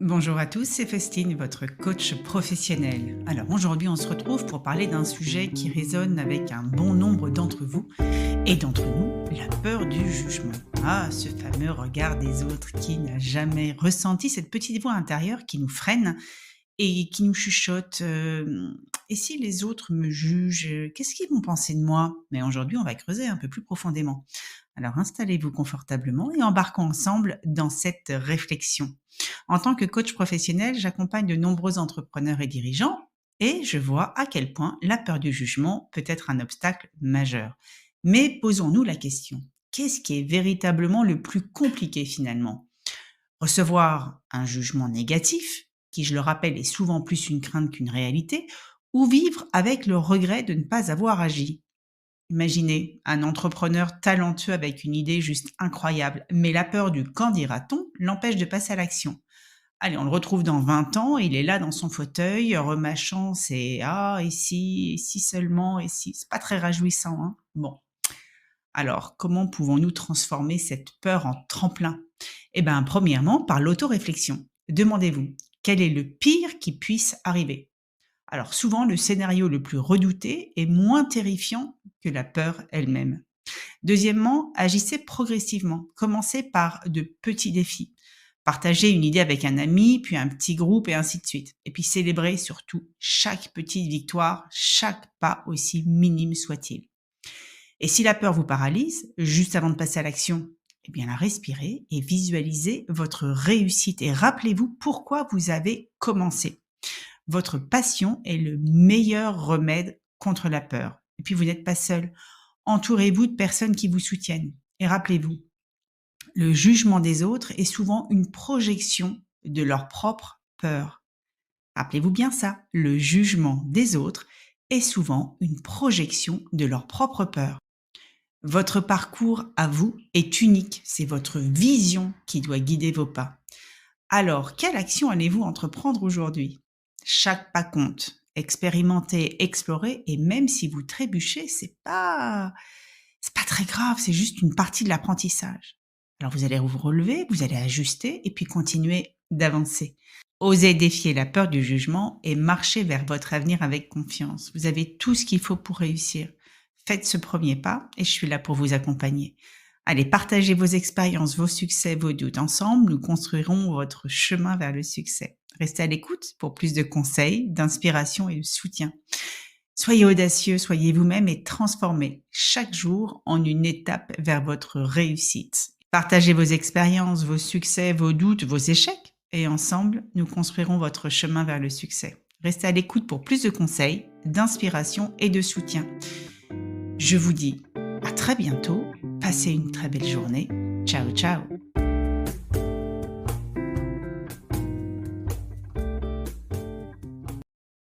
Bonjour à tous, c'est Festine, votre coach professionnel. Alors aujourd'hui, on se retrouve pour parler d'un sujet qui résonne avec un bon nombre d'entre vous et d'entre nous, la peur du jugement. Ah, ce fameux regard des autres qui n'a jamais ressenti cette petite voix intérieure qui nous freine et qui nous chuchote Et si les autres me jugent, qu'est-ce qu'ils vont penser de moi? Mais aujourd'hui, on va creuser un peu plus profondément. Alors installez-vous confortablement et embarquons ensemble dans cette réflexion. En tant que coach professionnel, j'accompagne de nombreux entrepreneurs et dirigeants et je vois à quel point la peur du jugement peut être un obstacle majeur. Mais posons-nous la question, qu'est-ce qui est véritablement le plus compliqué finalement? Recevoir un jugement négatif, qui je le rappelle est souvent plus une crainte qu'une réalité, ou vivre avec le regret de ne pas avoir agi? Imaginez un entrepreneur talentueux avec une idée juste incroyable, mais la peur du «qu'en dira-t-on» l'empêche de passer à l'action. Allez, on le retrouve dans 20 ans, il est là dans son fauteuil, remâchant ses «ah et si seulement, et si». C'est pas très réjouissant, hein? Bon, alors comment pouvons-nous transformer cette peur en tremplin? Eh bien, premièrement, par l'autoréflexion. Demandez-vous, quel est le pire qui puisse arriver? Alors souvent, le scénario le plus redouté est moins terrifiant que la peur elle-même. Deuxièmement, agissez progressivement. Commencez par de petits défis. Partagez une idée avec un ami, puis un petit groupe et ainsi de suite. Et puis célébrez surtout chaque petite victoire, chaque pas aussi minime soit-il. Et si la peur vous paralyse, juste avant de passer à l'action, eh bien la respirez et visualisez votre réussite et rappelez-vous pourquoi vous avez commencé. Votre passion est le meilleur remède contre la peur. Et puis vous n'êtes pas seul. Entourez-vous de personnes qui vous soutiennent. Et rappelez-vous, le jugement des autres est souvent une projection de leur propre peur. Rappelez-vous bien ça, le jugement des autres est souvent une projection de leur propre peur. Votre parcours à vous est unique, c'est votre vision qui doit guider vos pas. Alors, quelle action allez-vous entreprendre aujourd'hui? Chaque pas compte. Expérimentez, explorez, et même si vous trébuchez, c'est pas très grave, c'est juste une partie de l'apprentissage. Alors vous allez vous relever, vous allez ajuster et puis continuer d'avancer. Osez défier la peur du jugement et marchez vers votre avenir avec confiance. Vous avez tout ce qu'il faut pour réussir. Faites ce premier pas et je suis là pour vous accompagner. Allez, partagez vos expériences, vos succès, vos doutes. Ensemble, nous construirons votre chemin vers le succès. Restez à l'écoute pour plus de conseils, d'inspiration et de soutien. Soyez audacieux, soyez vous-même et transformez chaque jour en une étape vers votre réussite. Partagez vos expériences, vos succès, vos doutes, vos échecs et ensemble, nous construirons votre chemin vers le succès. Restez à l'écoute pour plus de conseils, d'inspiration et de soutien. Je vous dis à très bientôt, passez une très belle journée. Ciao, ciao!